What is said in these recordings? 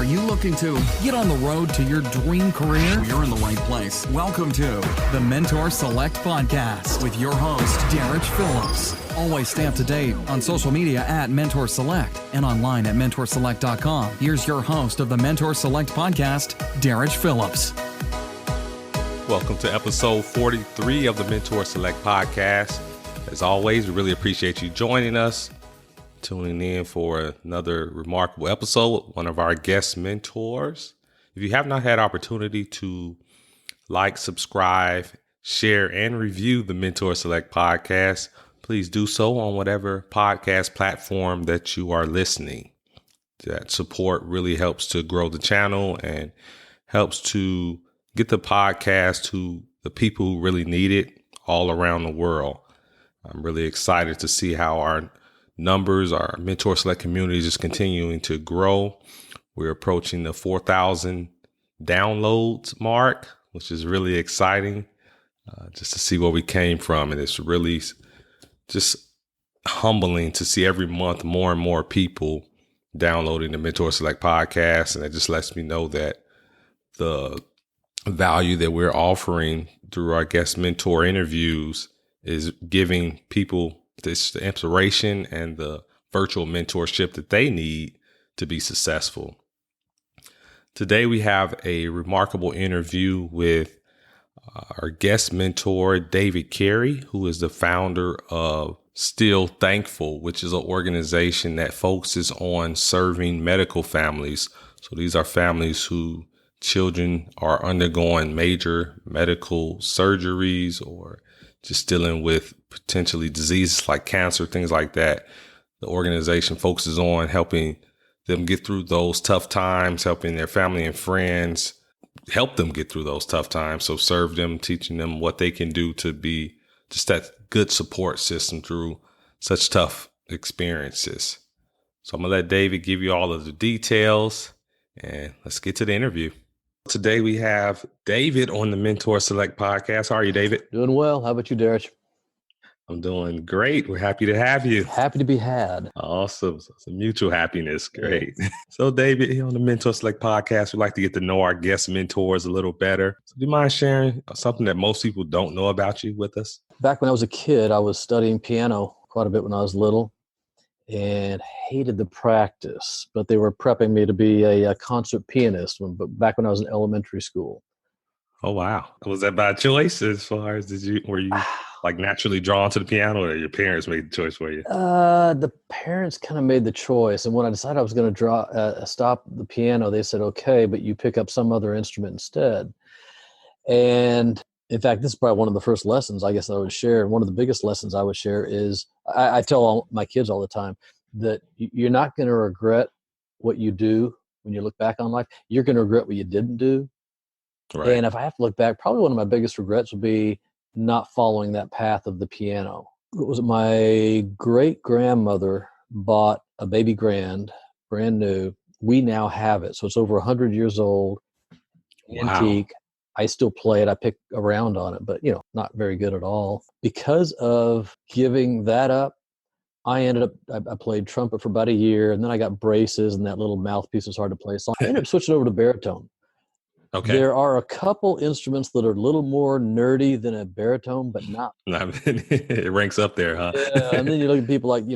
Are you looking to get on the road to your dream career? You're in the right place. Welcome to the Mentor Select Podcast with your host, Derek Phillips. Always stay up to date on social media at Mentor Select and online at mentorselect.com. Here's your host of the Mentor Select Podcast, Derek Phillips. Welcome to episode 43 of the Mentor Select Podcast. As always, we really appreciate you joining us, tuning in for another remarkable episode with one of our guest mentors. If you have not had opportunity to like, subscribe, share, and review the Mentor Select Podcast, please do so on whatever podcast platform that you are listening. That support really helps to grow the channel and helps to get the podcast to the people who really need it all around the world. I'm really excited to see how our numbers, our Mentor Select community is just continuing to grow. We're approaching the 4,000 downloads mark, which is really exciting just to see where we came from. And it's really just humbling to see every month more and more people downloading the Mentor Select podcast. And it just lets me know that the value that we're offering through our guest mentor interviews is giving people this the inspiration and the virtual mentorship that they need to be successful. Today, we have a remarkable interview with our guest mentor, David Carey, who is the founder of Still Thankful, which is an organization that focuses on serving medical families. So these are families who children are undergoing major medical surgeries or just dealing with potentially diseases like cancer, things like that. The organization focuses on helping them get through those tough times, helping their family and friends help them get through those tough times. So serve them, teaching them what they can do to be just that good support system through such tough experiences. So I'm going to let David give you all of the details and let's get to the interview. Today we have David on the Mentor Select Podcast. How are you, David? Doing well. How about you, Derek? I'm doing great. We're happy to have you. Happy to be had. Awesome. So it's a mutual happiness. Great. Yeah. So David, here on the Mentor Select Podcast, we like to get to know our guest mentors a little better. So do you mind sharing something that most people don't know about you with us? Back when I was a kid, I was studying piano quite a bit when I was little and hated the practice, but they were prepping me to be a concert pianist back when I was in elementary school. Oh, wow. Was that by choice as far as were you like naturally drawn to the piano or your parents made the choice for you? The parents kind of made the choice. And when I decided I was going to stop the piano, they said, okay, but you pick up some other instrument instead. And in fact, this is probably one of the first lessons I guess I would share. And one of the biggest lessons I would share is I tell all my kids all the time that you're not going to regret what you do when you look back on life. You're going to regret what you didn't do. Right. And if I have to look back, probably one of my biggest regrets would be not following that path of the piano. It was my great-grandmother bought a baby grand, brand new. We now have it. So it's over 100 years old, antique. I still play it. I pick around on it, but, not very good at all. Because of giving that up, I played trumpet for about a year, and then I got braces, and that little mouthpiece was hard to play. So I ended up switching over to baritone. Okay. There are a couple instruments that are a little more nerdy than a baritone, but not. It ranks up there, huh? Yeah, and then you look at people like,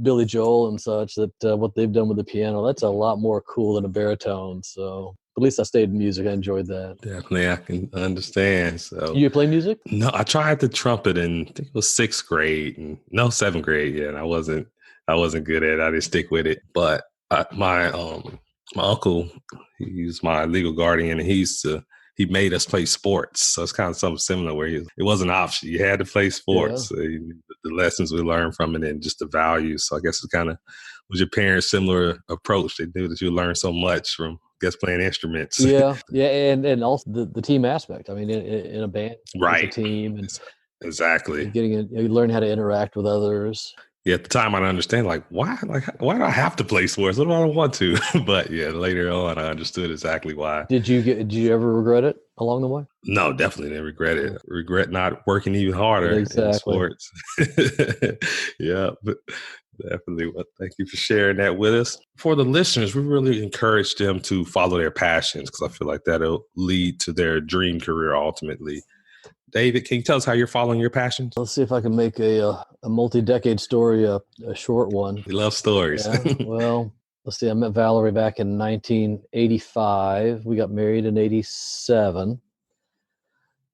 Billy Joel and such, that what they've done with the piano, that's a lot more cool than a baritone. So at least I stayed in music. I enjoyed that. Definitely, I can understand. So you play music? No, I tried the trumpet in, I think it was 6th grade. Seventh grade. Yeah, and I wasn't good at it. I didn't stick with it. But my uncle, he's my legal guardian, and he made us play sports. So it's kind of something similar where it wasn't an option. You had to play sports. Yeah. So the lessons we learned from it and just the values. So I guess it's kind of, was your parents' similar approach? They knew that you learned so much from, playing instruments. Yeah. And also the team aspect. I mean, in a band, right. It's a team. And exactly. You learn how to interact with others. Yeah, at the time I didn't understand, why do I have to play sports? What do I don't want to? But yeah, later on I understood exactly why. Did you ever regret it along the way? No, definitely didn't regret it. Regret not working even harder exactly. in sports. Yeah, but Definitely. Well, thank you for sharing that with us. For the listeners, we really encourage them to follow their passions because I feel like that'll lead to their dream career ultimately. David, can you tell us how you're following your passions? Let's see if I can make a multi-decade story a short one. We love stories. Yeah, well, let's see. I met Valerie back in 1985. We got married in 87.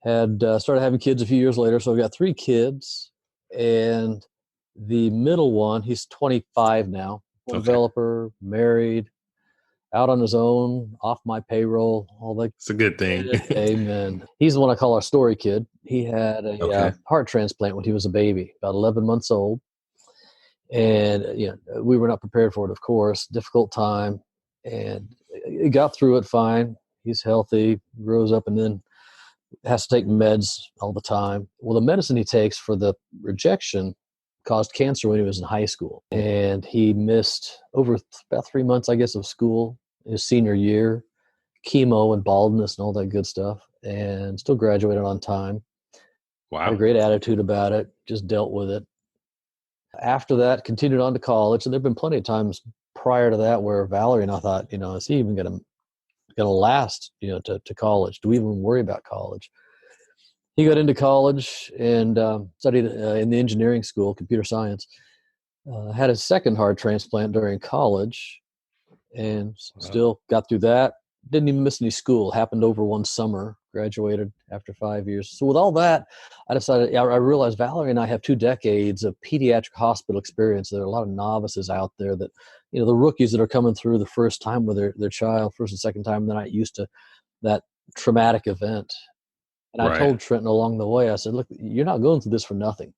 Had started having kids a few years later, so I've got 3 kids. And the middle one, he's 25 now, Okay. developer, married, out on his own, off my payroll, all that. It's a good thing. Amen. He's the one I call our story kid. He had a Okay. heart transplant when he was a baby, about 11 months old. And we were not prepared for it, of course. Difficult time. And he got through it fine. He's healthy, grows up, and then has to take meds all the time. Well, the medicine he takes for the rejection caused cancer when he was in high school. And he missed about 3 months, I guess, of school his senior year, chemo and baldness and all that good stuff, and still graduated on time. Wow. Had a great attitude about it, just dealt with it. After that, continued on to college. And there have been plenty of times prior to that where Valerie and I thought, is he even going to last, to college? Do we even worry about college? He got into college and studied in the engineering school, computer science. Had a second heart transplant during college and still got through that. Didn't even miss any school. Happened over one summer. Graduated after 5 years. So with all that, I decided, I realized Valerie and I have 2 decades of pediatric hospital experience. There are a lot of novices out there that, the rookies that are coming through the first time with their child, first and second time, they're not used to that traumatic event. And I told Trenton along the way, I said, look, you're not going through this for nothing.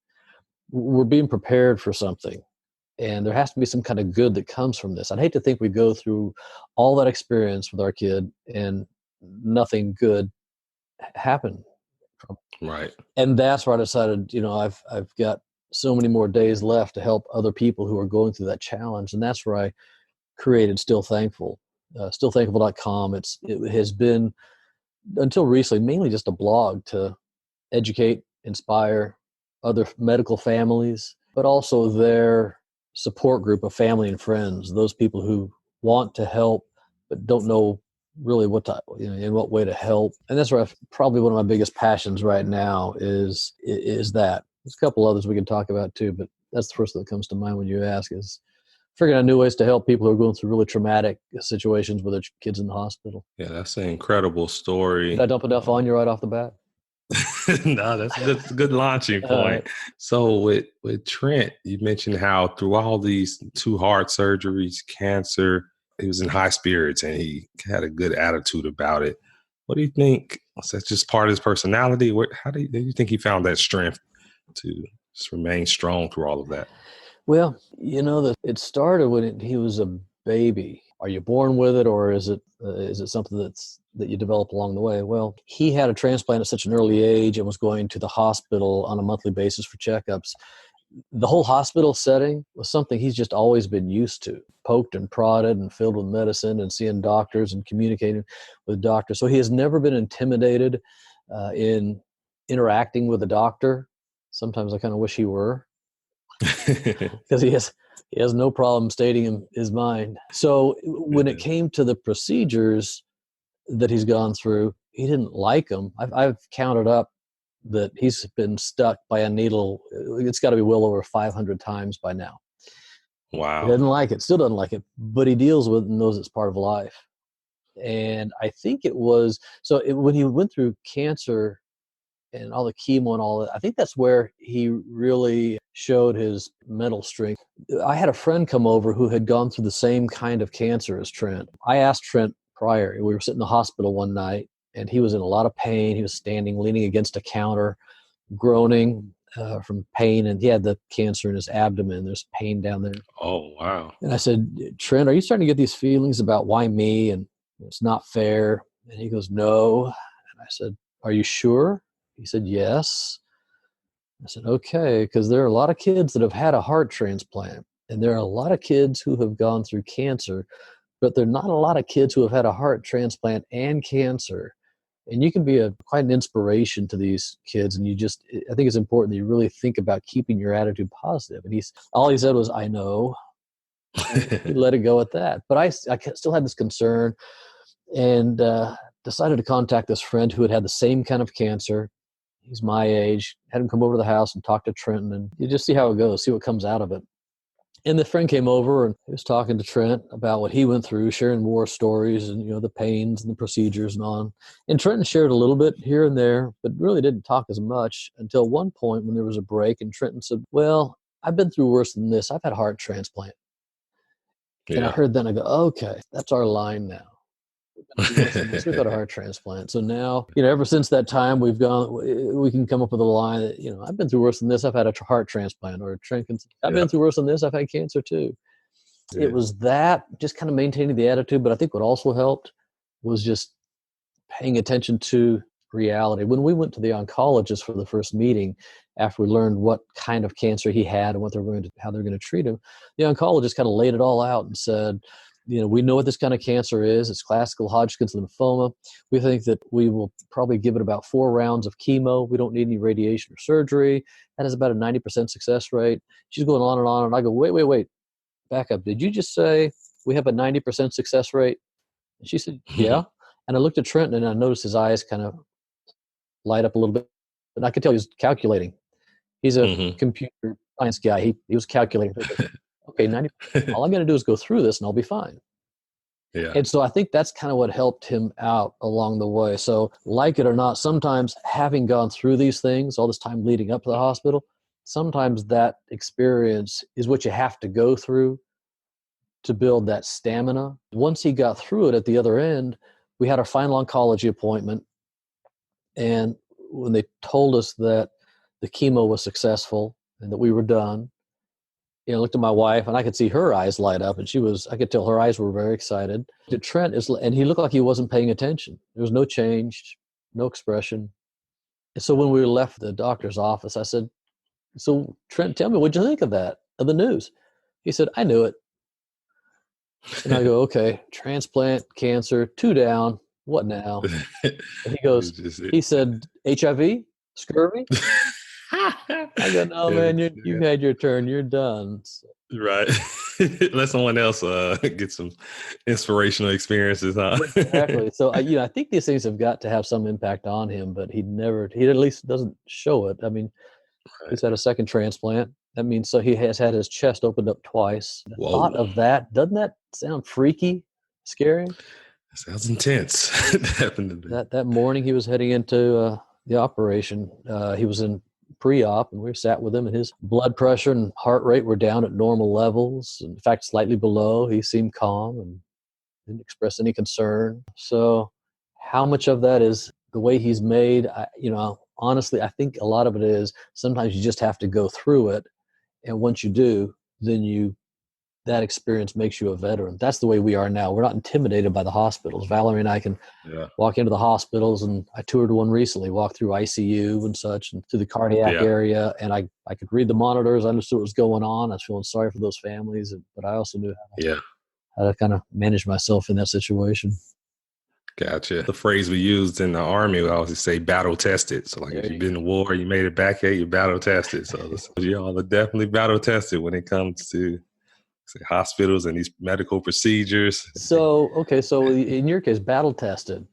We're being prepared for something. And there has to be some kind of good that comes from this. I'd hate to think we go through all that experience with our kid and nothing good happen. Right. And that's where I decided, I've got so many more days left to help other people who are going through that challenge. And that's where I created Still Thankful, stillthankful.com. It has been, until recently, mainly just a blog to educate, inspire other medical families, but also their support group of family and friends, those people who want to help but don't know really in what way to help. And that's where probably one of my biggest passions right now is that. There's a couple others we can talk about too, but that's the first that comes to mind when you ask, is figuring out new ways to help people who are going through really traumatic situations with their kids in the hospital. Yeah, that's an incredible story. Did I dump enough on you right off the bat? No, that's a good launching point. So with Trent, you mentioned how through all these 2 heart surgeries, cancer, he was in high spirits and he had a good attitude about it. What do you think? Is that just part of his personality? How do you think he found that strength to just remain strong through all of that? Well, it started when he was a baby. Are you born with it, or is it something that you develop along the way? Well, he had a transplant at such an early age and was going to the hospital on a monthly basis for checkups. The whole hospital setting was something he's just always been used to, poked and prodded and filled with medicine and seeing doctors and communicating with doctors. So he has never been intimidated in interacting with a doctor. Sometimes I kind of wish he were, because he has no problem stating his mind. So when it came to the procedures that he's gone through, he didn't like them. I've counted up that he's been stuck by a needle. It's got to be well over 500 times by now. Wow. He doesn't like it, still doesn't like it, but he deals with it and knows it's part of life. And I think it was, when he went through cancer and all the chemo and all that, I think that's where he really showed his mental strength. I had a friend come over who had gone through the same kind of cancer as Trent. I asked Trent prior, we were sitting in the hospital one night, and he was in a lot of pain. He was standing, leaning against a counter, groaning from pain, and he had the cancer in his abdomen. There's pain down there. Oh, wow. And I said, Trent, are you starting to get these feelings about why me? And it's not fair. And he goes, no. And I said, are you sure? He said, yes. I said, okay, because there are a lot of kids that have had a heart transplant, and there are a lot of kids who have gone through cancer, but there are not a lot of kids who have had a heart transplant and cancer. And you can be quite an inspiration to these kids. And I think it's important that you really think about keeping your attitude positive. And all he said was, I know. He let it go at that. But I still had this concern, and decided to contact this friend who had the same kind of cancer. He's my age. Had him come over to the house and talk to Trenton, and you just see how it goes, see what comes out of it. And the friend came over and he was talking to Trent about what he went through, sharing war stories and, the pains and the procedures and on. And Trenton shared a little bit here and there, but really didn't talk as much until one point when there was a break. And Trenton said, well, I've been through worse than this. I've had a heart transplant. Yeah. And I heard then, I go, okay, that's our line now. We've got a heart transplant. So now, ever since that time, we can come up with a line that, I've been through worse than this. I've had a heart transplant. Or Trent can say, I've been through worse than this. I've had cancer too. Yeah. It was that, just kind of maintaining the attitude. But I think what also helped was just paying attention to reality. When we went to the oncologist for the first meeting, after we learned what kind of cancer he had and how they're going to treat him, the oncologist kind of laid it all out and said, we know what this kind of cancer is. It's classical Hodgkin's lymphoma. We think that we will probably give it about 4 rounds of chemo. We don't need any radiation or surgery. That has about a 90% success rate. She's going on. And I go, wait, back up. Did you just say we have a 90% success rate? And she said, yeah. And I looked at Trenton and I noticed his eyes kind of light up a little bit. And I could tell he was calculating. He's a computer science guy. He was calculating. Okay, 90%. All I'm going to do is go through this and I'll be fine. Yeah. And so I think that's kind of what helped him out along the way. So like it or not, sometimes having gone through these things, all this time leading up to the hospital, sometimes that experience is what you have to go through to build that stamina. Once he got through it at the other end, we had our final oncology appointment. And when they told us that the chemo was successful and that we were done, I looked at my wife and I could see her eyes light up, and I could tell her eyes were very excited. Trent and he looked like he wasn't paying attention. There was no change, no expression. And so when we left the doctor's office, I said, so Trent, tell me, what'd you think of the news? He said, I knew it. And I go, okay, transplant, cancer, 2 down. What now? And he said, HIV, scurvy? I go, no, man, you've had your turn. You're done. Right. Let someone else get some inspirational experiences, huh? Exactly. So, I think these things have got to have some impact on him, but he at least doesn't show it. I mean, he's had a second transplant. That means so he has had his chest opened up twice. The thought of that, doesn't that sound freaky, scary? It sounds intense. Definitely. That morning he was heading into the operation. He was in pre-op, and we sat with him, and his blood pressure and heart rate were down at normal levels. In fact, slightly below. He seemed calm and didn't express any concern. So how much of that is the way he's made? Honestly, I think a lot of it is sometimes you just have to go through it. And once you do, then that experience makes you a veteran. That's the way we are now. We're not intimidated by the hospitals. Valerie and I can walk into the hospitals, and I toured one recently, walked through ICU and such, and to the cardiac area, and I could read the monitors. I understood what was going on. I was feeling sorry for those families, but I also knew how to kind of manage myself in that situation. Gotcha. The phrase we used in the Army, we always say battle tested. So like if you've been in war, you made it back here, you're battle tested. So you all are definitely battle tested when it comes to hospitals and these medical procedures. So in your case, battle tested.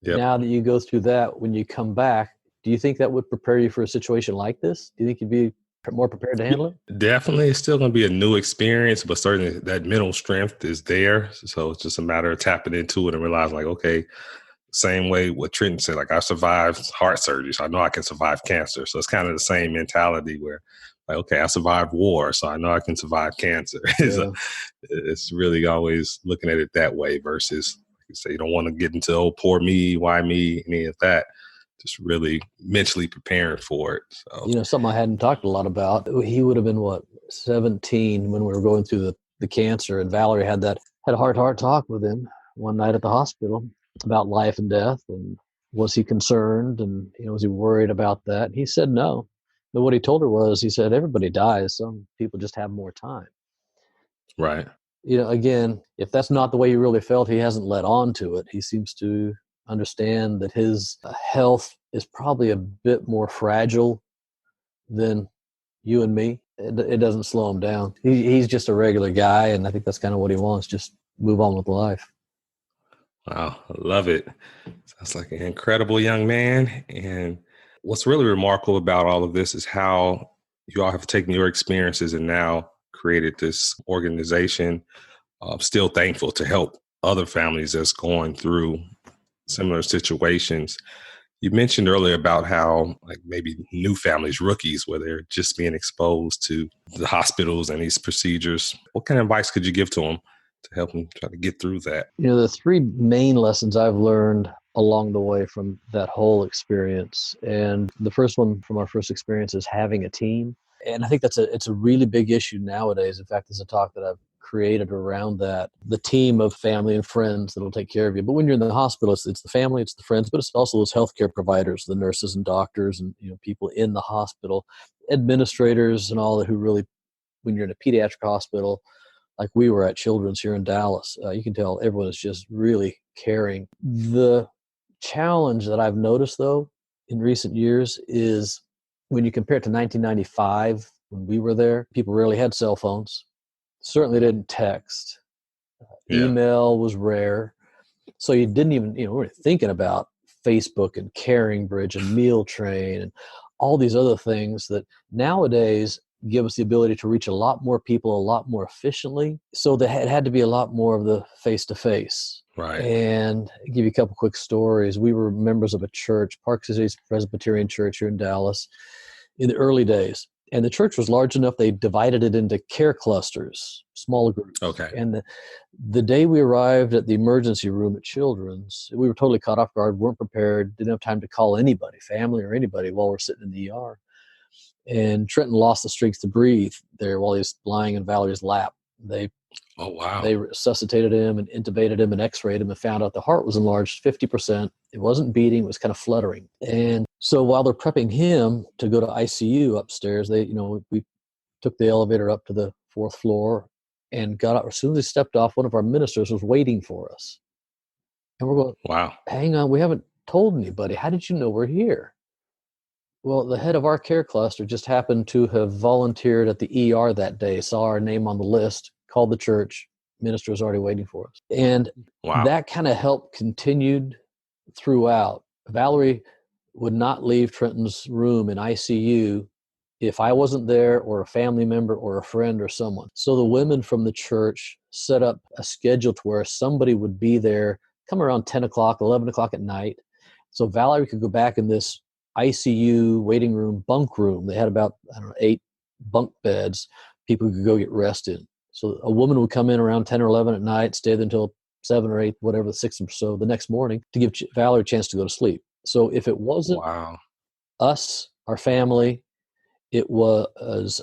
Yep. Now that you go through that, when you come back, do you think that would prepare you for a situation like this? Do you think you'd be more prepared to handle it? Definitely. It's still going to be a new experience, but certainly that mental strength is there. So it's just a matter of tapping into it and realizing like, okay, same way what Trenton said, like I survived heart surgery, so I know I can survive cancer. So it's kind of the same mentality where like, okay, I survived war, so I know I can survive cancer. It's really always looking at it that way versus, like you say, you don't want to get into, oh, poor me, why me, any of that. Just really mentally preparing for it. So. Something I hadn't talked a lot about. He would have been, 17 when we were going through the cancer, and Valerie had a heart talk with him one night at the hospital about life and death, and was he concerned, and was he worried about that? And he said no. But what he told her was, he said, everybody dies. Some people just have more time. Right. Again, if that's not the way he really felt, he hasn't let on to it. He seems to understand that his health is probably a bit more fragile than you and me. It doesn't slow him down. He's just a regular guy, and I think that's kind of what he wants, just move on with life. Wow, I love it. Sounds like an incredible young man. And what's really remarkable about all of this is how you all have taken your experiences and now created this organization. Still thankful to help other families that's going through similar situations. You mentioned earlier about how like maybe new families, rookies, where they're just being exposed to the hospitals and these procedures. What kind of advice could you give to them to help them try to get through that? The three main lessons I've learned along the way from that whole experience, and the first one from our first experience is having a team. And I think it's a really big issue nowadays. In fact, there's a talk that I've created around that, the team of family and friends that'll take care of you. But when you're in the hospital, it's the family, it's the friends, but it's also those healthcare providers, the nurses and doctors and people in the hospital, administrators and all that who really, when you're in a pediatric hospital, like we were at Children's here in Dallas, you can tell everyone is just really caring. The challenge that I've noticed, though, in recent years is when you compare it to 1995, when we were there, people rarely had cell phones, certainly didn't text. Yeah. Email was rare. So you didn't even, we weren't thinking about Facebook and Caring Bridge and Meal Train and all these other things that nowadays give us the ability to reach a lot more people a lot more efficiently. So it had to be a lot more of the face-to-face. Right. And I'll give you a couple quick stories. We were members of a church, Park Cities Presbyterian Church here in Dallas, in the early days. And the church was large enough, they divided it into care clusters, smaller groups. Okay. And the day we arrived at the emergency room at Children's, we were totally caught off guard, weren't prepared, didn't have time to call anybody, family or anybody, while we're sitting in the ER. And Trenton lost the strength to breathe there while he was lying in Valerie's lap. They resuscitated him and intubated him and x-rayed him and found out the heart was enlarged 50%. It wasn't beating, it was kind of fluttering. And so while they're prepping him to go to ICU upstairs, we took the elevator up to the 4th floor and got up. As soon as he stepped off, one of our ministers was waiting for us. And we're going, wow, hang on, we haven't told anybody. How did you know we're here? Well, the head of our care cluster just happened to have volunteered at the ER that day, saw our name on the list, called the church, minister was already waiting for us. And that kind of helped continued throughout. Valerie would not leave Trenton's room in ICU if I wasn't there or a family member or a friend or someone. So the women from the church set up a schedule to where somebody would be there, come around 10 o'clock, 11 o'clock at night. So Valerie could go back in this ICU waiting room, bunk room. They had about, 8 bunk beds. People could go get rest in. So a woman would come in around 10 or 11 at night, stay there until 7 or 8, whatever, 6 or so the next morning to give Valerie a chance to go to sleep. So if it wasn't us, our family, it was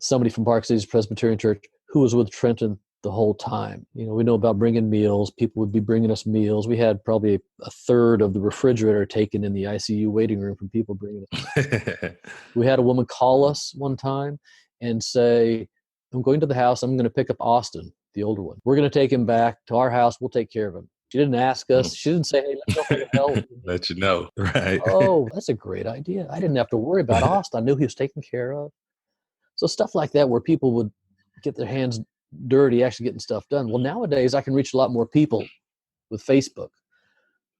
somebody from Park Cities Presbyterian Church who was with Trenton the whole time. We know about bringing meals. People would be bringing us meals. We had probably a third of the refrigerator taken in the ICU waiting room from people bringing it. We had a woman call us one time and say, I'm going to the house. I'm going to pick up Austin, the older one. We're going to take him back to our house. We'll take care of him. She didn't ask us. She didn't say, hey, let's go for help. Let you know. Right. Oh, that's a great idea. I didn't have to worry about Austin. I knew he was taken care of. So stuff like that where people would get their hands dirty actually getting stuff done. Well, nowadays I can reach a lot more people with Facebook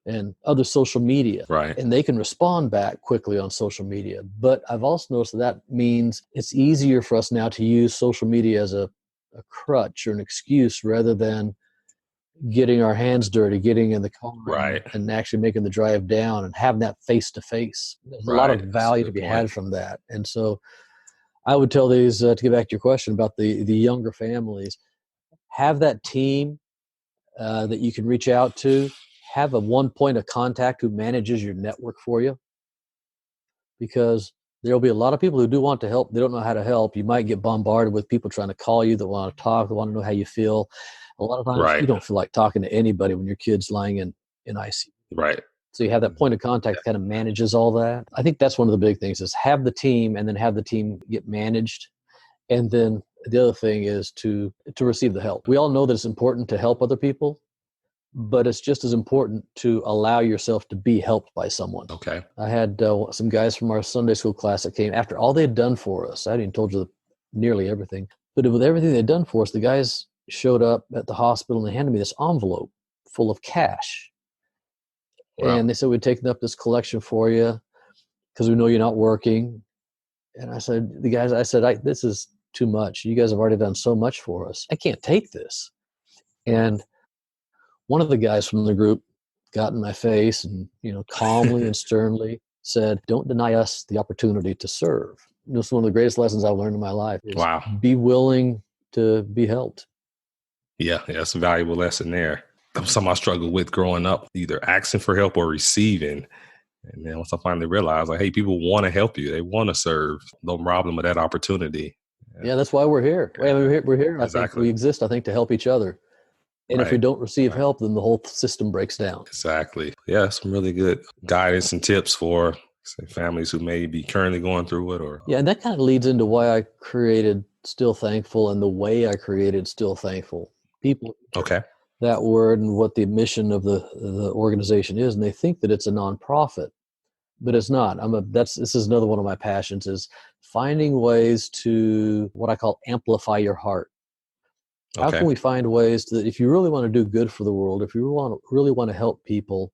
and other social media. Right. And they can respond back quickly on social media. But I've also noticed that means it's easier for us now to use social media as a crutch or an excuse rather than getting our hands dirty, getting in the car and actually making the drive down and having that face-to-face. There's a lot of value to be had from that. And so I would tell these, to get back to your question about the younger families, have that team that you can reach out to, have a one point of contact who manages your network for you, because there'll be a lot of people who do want to help. They don't know how to help. You might get bombarded with people trying to call you that want to talk, that want to know how you feel. A lot of times you don't feel like talking to anybody when your kid's lying in ICU. Right. So you have that point of contact that kind of manages all that. I think that's one of the big things is have the team and then have the team get managed. And then the other thing is to receive the help. We all know that it's important to help other people, but it's just as important to allow yourself to be helped by someone. Okay. I had some guys from our Sunday school class that came after all they had done for us. I hadn't even told you nearly everything, but with everything they'd done for us, the guys showed up at the hospital and they handed me this envelope full of cash. Wow. And they said, we've taken up this collection for you because we know you're not working. And I said, this is too much. You guys have already done so much for us. I can't take this. And one of the guys from the group got in my face and, calmly and sternly said, don't deny us the opportunity to serve. This is one of the greatest lessons I've learned in my life is Wow. be willing to be helped. Yeah, that's a valuable lesson there. That was something I struggled with growing up, either asking for help or receiving. And then once I finally realized, hey, people want to help you. They want to serve. No problem with that opportunity. Yeah, that's why we're here. We're here. Exactly. I think we exist, to help each other. And if we don't receive help, then the whole system breaks down. Exactly. Yeah, some really good guidance and tips for families who may be currently going through it. Yeah, and that kind of leads into why I created Still Thankful and the way I created Still Thankful. People that word and what the mission of the organization is, and they think that it's a nonprofit, but it's not. This is another one of my passions, is finding ways to what I call amplify your heart. How can we find ways that if you really want to do good for the world, if you really want to help people,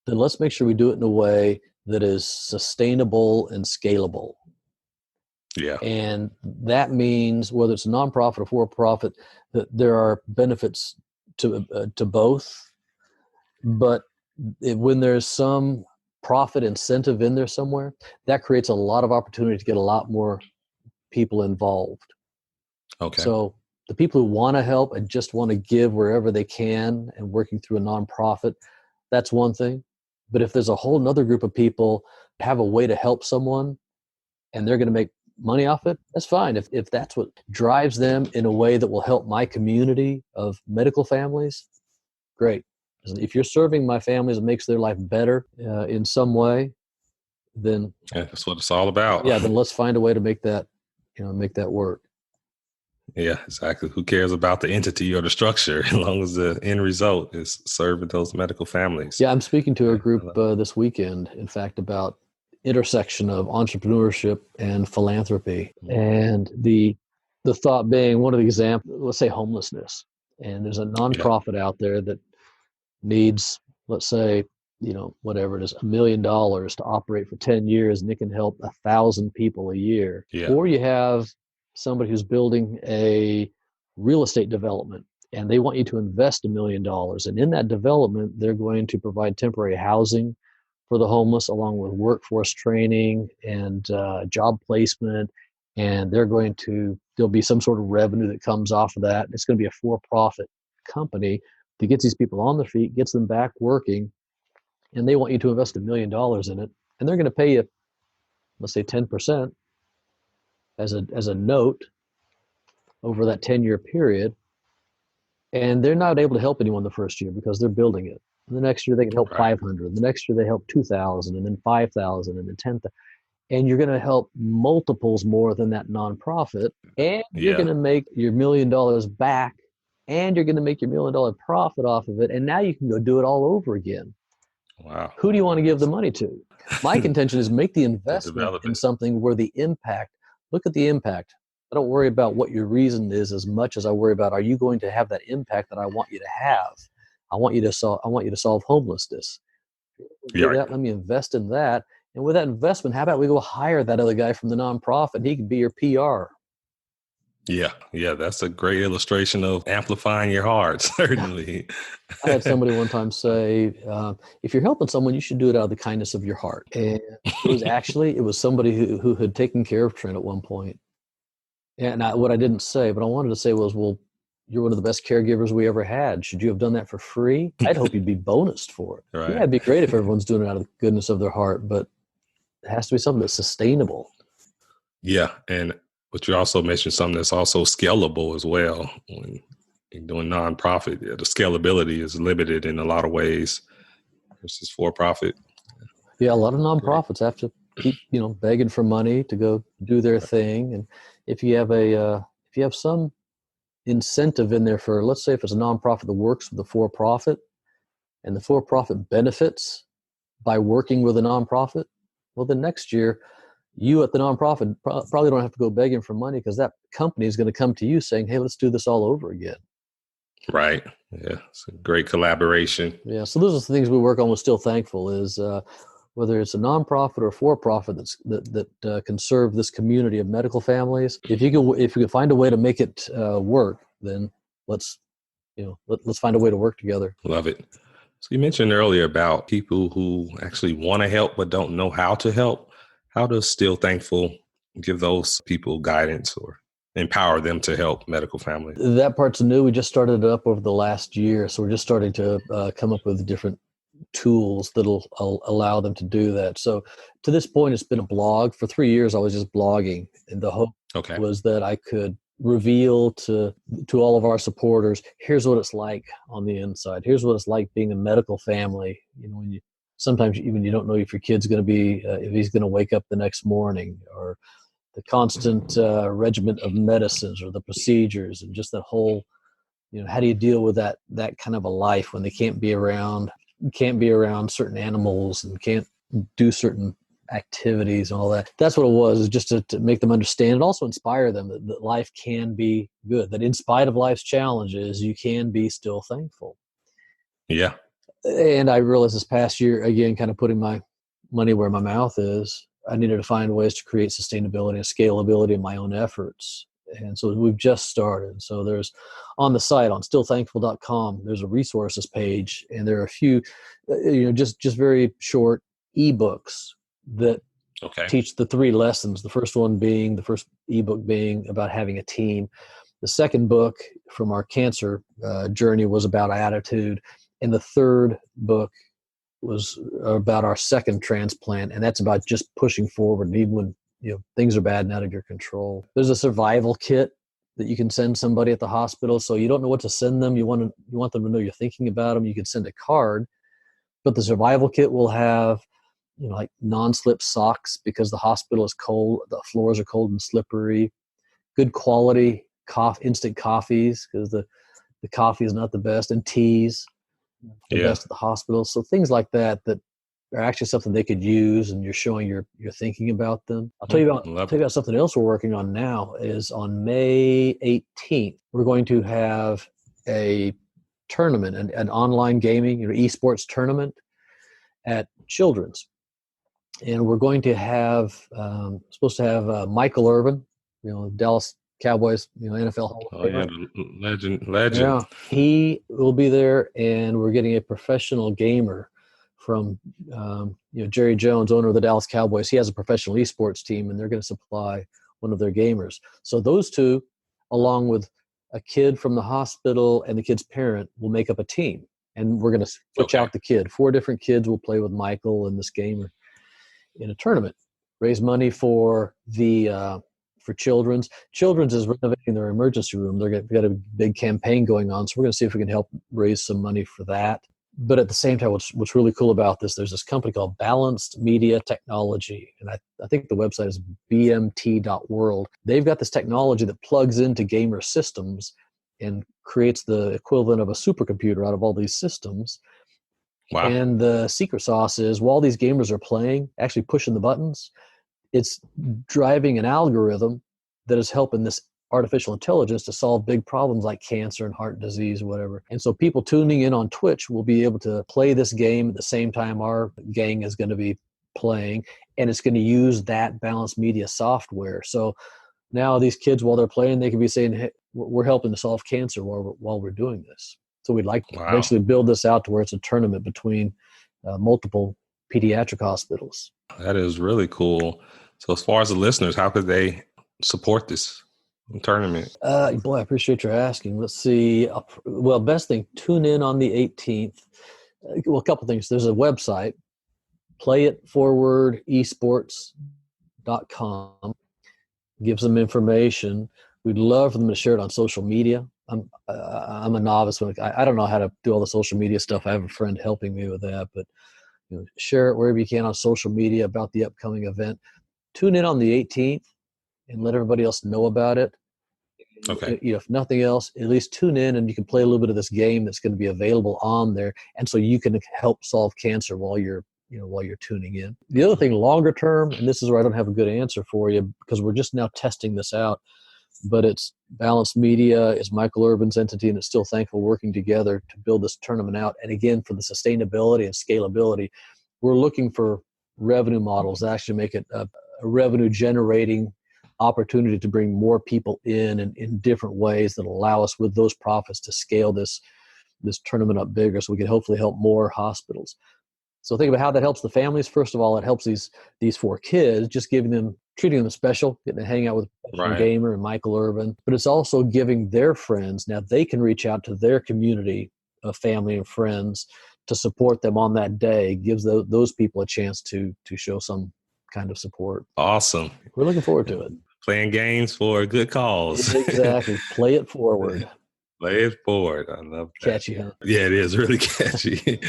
then let's make sure we do it in a way that is sustainable and scalable. Yeah. And that means whether it's a nonprofit or for-profit, that there are benefits to both. But when there's some profit incentive in there somewhere, that creates a lot of opportunity to get a lot more people involved. Okay. So the people who want to help and just want to give wherever they can and working through a nonprofit, that's one thing. But if there's a whole nother group of people have a way to help someone and they're going to make money off it, that's fine. If that's what drives them in a way that will help my community of medical families, great. If you're serving my families and makes their life better in some way, then that's what it's all about. Yeah, then let's find a way to make that work. Yeah, exactly. Who cares about the entity or the structure as long as the end result is serving those medical families? Yeah, I'm speaking to a group this weekend, in fact, about intersection of entrepreneurship and philanthropy. And the thought being, one of the examples, let's say homelessness. And there's a nonprofit out there that needs, let's say, whatever it is, $1 million to operate for 10 years, and it can help 1,000 people a year. Yeah. Or you have somebody who's building a real estate development and they want you to invest $1 million. And in that development, they're going to provide temporary housing for the homeless, along with workforce training and job placement. And there'll be some sort of revenue that comes off of that. It's going to be a for-profit company that gets these people on their feet, gets them back working, and they want you to invest $1 million in it. And they're going to pay you, let's say 10% as a note over that 10-year period. And they're not able to help anyone the first year because they're building it. And the next year they can help 500. The next year they help 2,000, and then 5,000, and then 10,000. And you're going to help multiples more than that nonprofit. And you're going to make your $1 million back, and you're going to make your $1 million profit off of it. And now you can go do it all over again. Wow. Who do you want to give the money to? My contention is make the investment in something where the impact, look at the impact. I don't worry about what your reason is as much as I worry about, are you going to have that impact that I want you to have? I want you to solve homelessness. Let me invest in that. And with that investment, how about we go hire that other guy from the nonprofit? He can be your PR. Yeah, that's a great illustration of amplifying your heart, certainly. I had somebody one time say, if you're helping someone, you should do it out of the kindness of your heart. And it was somebody who had taken care of Trent at one point. And what I didn't say, but I wanted to say was, well, you're one of the best caregivers we ever had. Should you have done that for free? I'd hope you'd be bonused for it. Right. Yeah, it'd be great if everyone's doing it out of the goodness of their heart, but it has to be something that's sustainable. Yeah, but you also mentioned something that's also scalable as well. When you're doing nonprofit, the scalability is limited in a lot of ways versus for-profit. Yeah, a lot of nonprofits have to keep, begging for money to go do their thing. And if you have some incentive in there for, let's say if it's a nonprofit that works with the for-profit, and the for-profit benefits by working with a nonprofit, well, then next year, you at the nonprofit probably don't have to go begging for money, because that company is going to come to you saying, hey, let's do this all over again. Right. Yeah. It's a great collaboration. Yeah. So those are the things we work on with Still Thankful, is whether it's a nonprofit or for-profit that can serve this community of medical families. If you can find a way to make it work, then let's find a way to work together. Love it. So you mentioned earlier about people who actually want to help but don't know how to help. How does Still Thankful give those people guidance or empower them to help medical families? That part's new. We just started it up over the last year, so we're just starting to come up with different tools that'll allow them to do that. So to this point, it's been a blog. For 3 years, I was just blogging, and the hope was that I could reveal to all of our supporters, here's what it's like on the inside. Here's what it's like being a medical family. When sometimes even you don't know if your kid's going to be, if he's going to wake up the next morning, or the constant regimen of medicines or the procedures, and just that whole, how do you deal with that kind of a life when they can't be around certain animals and can't do certain activities and all that. That's what it was, is just to make them understand and also inspire them that life can be good, that in spite of life's challenges, you can be still thankful. Yeah. And I realized this past year, again, kind of putting my money where my mouth is, I needed to find ways to create sustainability and scalability in my own efforts. And so we've just started. So there's on the site, on stillthankful.com, there's a resources page, and there are a few, just very short ebooks that teach the 3 lessons. The first ebook being about having a team. The second book from our cancer journey was about attitude. And the third book was about our second transplant. And that's about just pushing forward, and even when things are bad and out of your control. There's a survival kit that you can send somebody at the hospital. So you don't know what to send them. You want them to know you're thinking about them. You can send a card, but the survival kit will have, like non-slip socks, because the hospital is cold. The floors are cold and slippery. Good quality instant coffees, because the coffee is not the best, and teas, the best at the hospital. So things like that are actually something they could use, and you're showing you're thinking about them. I'll tell you about something else we're working on now. Is on May 18th, we're going to have a tournament, an online gaming, esports tournament at Children's. And we're going to have, supposed to have Michael Irvin, Dallas Cowboys, NFL Hall of Famer. Legend. Yeah, he will be there, and we're getting a professional gamer from, Jerry Jones, owner of the Dallas Cowboys. He has a professional esports team, and they're going to supply one of their gamers. So those two, along with a kid from the hospital and the kid's parent, will make up a team, and we're going to switch out the kid. 4 different kids will play with Michael and this gamer in a tournament. Raise money for for Children's. Children's is renovating their emergency room. They've got a big campaign going on, so we're going to see if we can help raise some money for that. But at the same time, what's really cool about this, there's this company called Balanced Media Technology, and I think the website is bmt.world. They've got this technology that plugs into gamer systems and creates the equivalent of a supercomputer out of all these systems. Wow. And the secret sauce is, while these gamers are playing, actually pushing the buttons, it's driving an algorithm that is helping this artificial intelligence to solve big problems like cancer and heart disease or whatever. And so people tuning in on Twitch will be able to play this game at the same time our gang is going to be playing, and it's going to use that balanced media software. So now these kids, while they're playing, they can be saying, hey, we're helping to solve cancer while we're doing this. So we'd like to eventually build this out to where it's a tournament between multiple pediatric hospitals. That is really cool. So as far as the listeners, how could they support this tournament? Boy, I appreciate your asking. Let's see. Well, best thing, tune in on the 18th. Well, a couple things. There's a website, playitforwardesports.com. Gives them information. We'd love for them to share it on social media. I'm a novice when I don't know how to do all the social media stuff. I have a friend helping me with that, but share it wherever you can on social media about the upcoming event. Tune in on the 18th and let everybody else know about it. Okay. If nothing else, at least tune in and you can play a little bit of this game that's going to be available on there. And so you can help solve cancer while you're tuning in. The other thing, longer term, and this is where I don't have a good answer for you because we're just now testing this out, but it's Balanced Media, it's Michael Urban's entity, and it's Still Thankful working together to build this tournament out. And again, for the sustainability and scalability, we're looking for revenue models that actually make it a revenue generating opportunity to bring more people in different ways that allow us with those profits to scale this tournament up bigger so we can hopefully help more hospitals. So think about how that helps the families. First of all, it helps these 4 kids, just treating them special, getting to hang out with a professional gamer and Michael Urban. But it's also giving their friends, now they can reach out to their community of family and friends to support them on that day, gives those people a chance to show some kind of support. Awesome. We're looking forward to it. Playing games for a good cause. Exactly. Play it forward. Play it forward. I love that. Catchy, huh? Yeah, it is really catchy.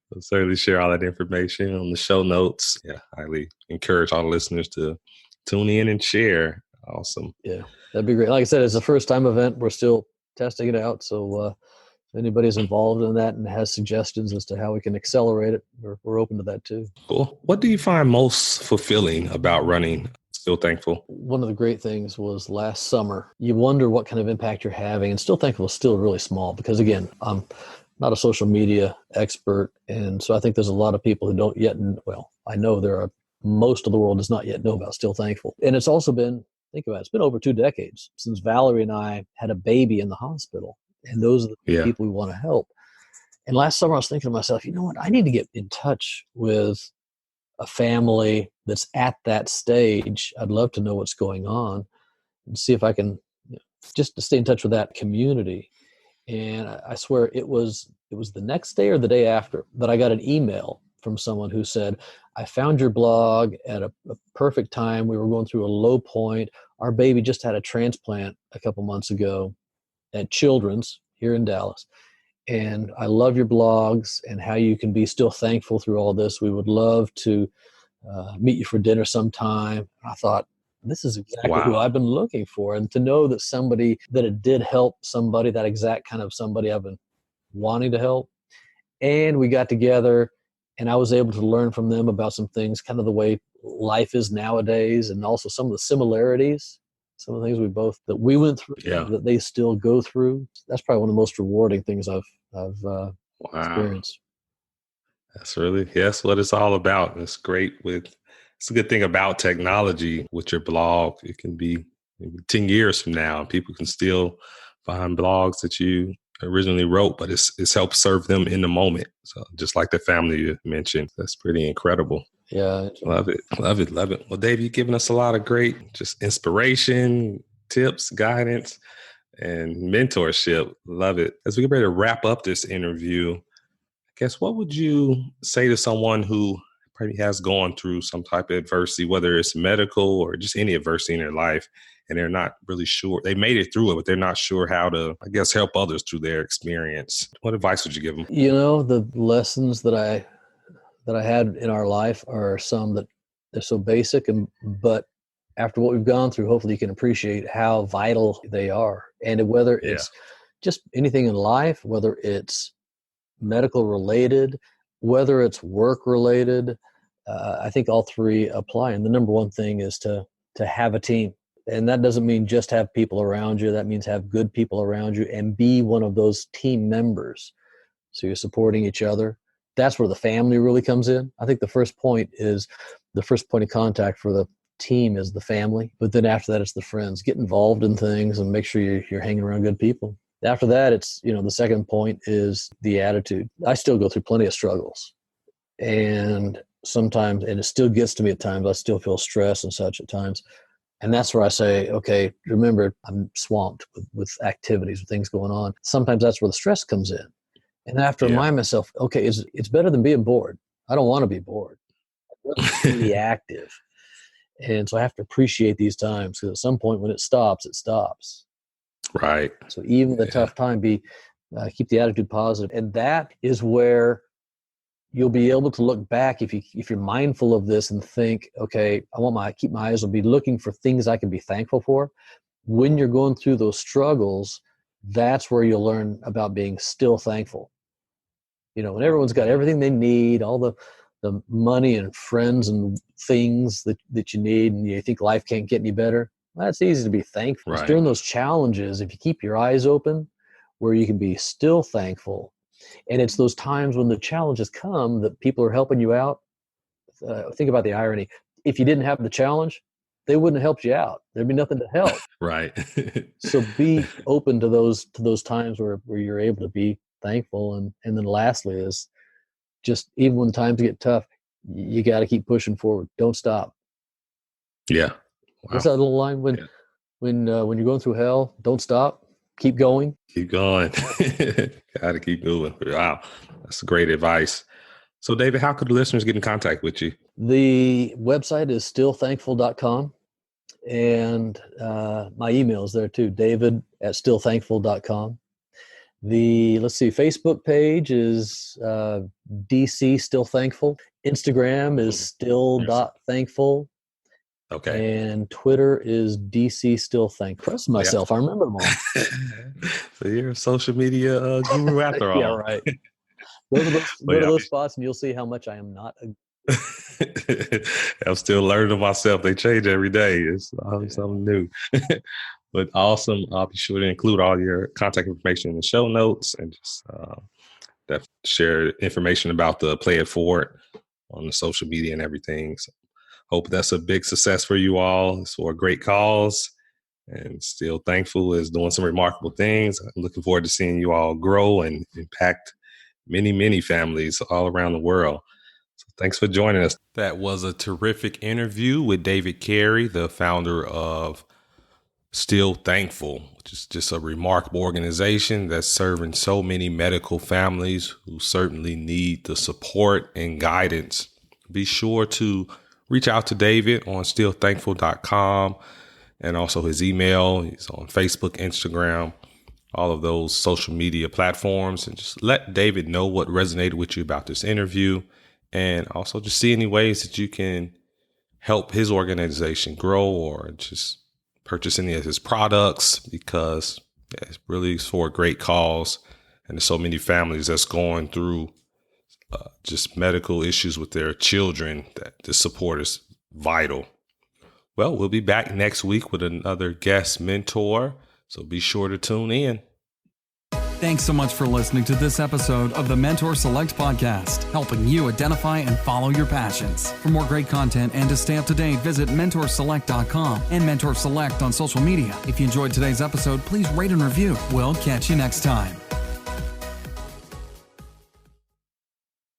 We'll certainly share all that information on the show notes. Yeah, highly encourage all the listeners to tune in and share. Awesome. Yeah, that'd be great. Like I said, it's a first-time event. We're still testing it out. So if anybody's involved in that and has suggestions as to how we can accelerate it, we're open to that too. Cool. What do you find most fulfilling about running Still Thankful? One of the great things was last summer. You wonder what kind of impact you're having, and Still Thankful is still really small because, again, I'm not a social media expert, and so I think there's a lot of people who don't yet. I know most of the world does not yet know about Still Thankful, and it's also been, think about it, it's been over 2 decades since Valerie and I had a baby in the hospital, and those are the people we want to help. And last summer I was thinking to myself, you know what, I need to get in touch with a family that's at that stage. I'd love to know what's going on and see if I can just to stay in touch with that community. And I swear it was the next day or the day after that I got an email from someone who said, I found your blog at a perfect time. We were going through a low point. Our baby just had a transplant a couple months ago at Children's here in Dallas. And I love your blogs and how you can be still thankful through all this. We would love to meet you for dinner sometime. And I thought, this is exactly who I've been looking for. And to know that it did help somebody, that exact kind of somebody I've been wanting to help. And we got together and I was able to learn from them about some things, kind of the way life is nowadays, and also some of the similarities, some of the things that we went through, that they still go through. That's probably one of the most rewarding things I've experienced. That's what it's all about. And it's great it's a good thing about technology with your blog. It can be maybe 10 years from now, and people can still find blogs that you originally wrote, but it's helped serve them in the moment. So just like the family you mentioned, that's pretty incredible. Yeah. Love it. Well, Dave, you've given us a lot of great just inspiration, tips, guidance, and mentorship. Love it. As we get ready to wrap up this interview, I guess what would you say to someone who probably has gone through some type of adversity, whether it's medical or just any adversity in their life, and they're not really sure? They made it through it, but they're not sure how to, I guess, help others through their experience. What advice would you give them? The lessons that I had in our life are some that they're so basic, but after what we've gone through, hopefully you can appreciate how vital they are. And whether it's just anything in life, whether it's medical related, whether it's work related, I think all three apply. And the number one thing is to have a team. And that doesn't mean just have people around you. That means have good people around you and be one of those team members. So you're supporting each other. That's where the family really comes in. I think the first point of contact for the team is the family. But then after that, it's the friends. Get involved in things and make sure you're hanging around good people. After that, it's, the second point is the attitude. I still go through plenty of struggles. And sometimes, and it still gets to me at times, I still feel stress and such at times. And that's where I say, okay, remember, I'm swamped with activities, with things going on. Sometimes that's where the stress comes in. And I have to remind myself, okay, it's better than being bored. I don't want to be bored. I want to be active. And so I have to appreciate these times, because at some point when it stops, it stops. Right. So even the tough time, keep the attitude positive. And that is where you'll be able to look back if you're mindful of this and think, okay, keep my eyes, will be looking for things I can be thankful for. when you're going through those struggles, that's where you'll learn about being still thankful. When everyone's got everything they need, all the money and friends and things that you need, and you think life can't get any better, that's easy to be thankful. Right. It's during those challenges, if you keep your eyes open, where you can be still thankful. And it's those times when the challenges come that people are helping you out. Think about the irony. If you didn't have the challenge, they wouldn't have helped you out. There'd be nothing to help. Right. So be open to those times where you're able to be thankful. And then lastly is just, even when times get tough, you got to keep pushing forward. Don't stop. Yeah. Wow. What's that little line? When you're going through hell, don't stop. Keep going. Keep going. Got to keep moving. Wow. That's great advice. So, David, how could the listeners get in contact with you? The website is stillthankful.com. And my email is there too, david@stillthankful.com. Facebook page is DC Still Thankful. Instagram is still.thankful. Okay. And Twitter is DC Still Thankful. Trust myself. Yeah. I remember them all. So you're a social media guru after all. Yeah, right. Go to those spots and you'll see how much I am not. I'm still learning myself. They change every day. It's always something new. But awesome. I'll be sure to include all your contact information in the show notes, and just share information about the Play It Forward on the social media and everything. So hope that's a big success for you all. It's for a great cause, and Still Thankful is doing some remarkable things. I'm looking forward to seeing you all grow and impact many, many families all around the world. So thanks for joining us. That was a terrific interview with David Carey, the founder of Still Thankful, which is just a remarkable organization that's serving so many medical families who certainly need the support and guidance. Be sure to reach out to David on stillthankful.com, and also his email. He's on Facebook, Instagram, all of those social media platforms, and just let David know what resonated with you about this interview, and also just see any ways that you can help his organization grow, or just purchase any of his products, because it really is for a great cause. And there's so many families that's going through just medical issues with their children that this support is vital. Well, we'll be back next week with another guest mentor, so be sure to tune in. Thanks so much for listening to this episode of the Mentor Select podcast, helping you identify and follow your passions. For more great content and to stay up to date, visit mentorselect.com and Mentor Select on social media. If you enjoyed today's episode, please rate and review. We'll catch you next time.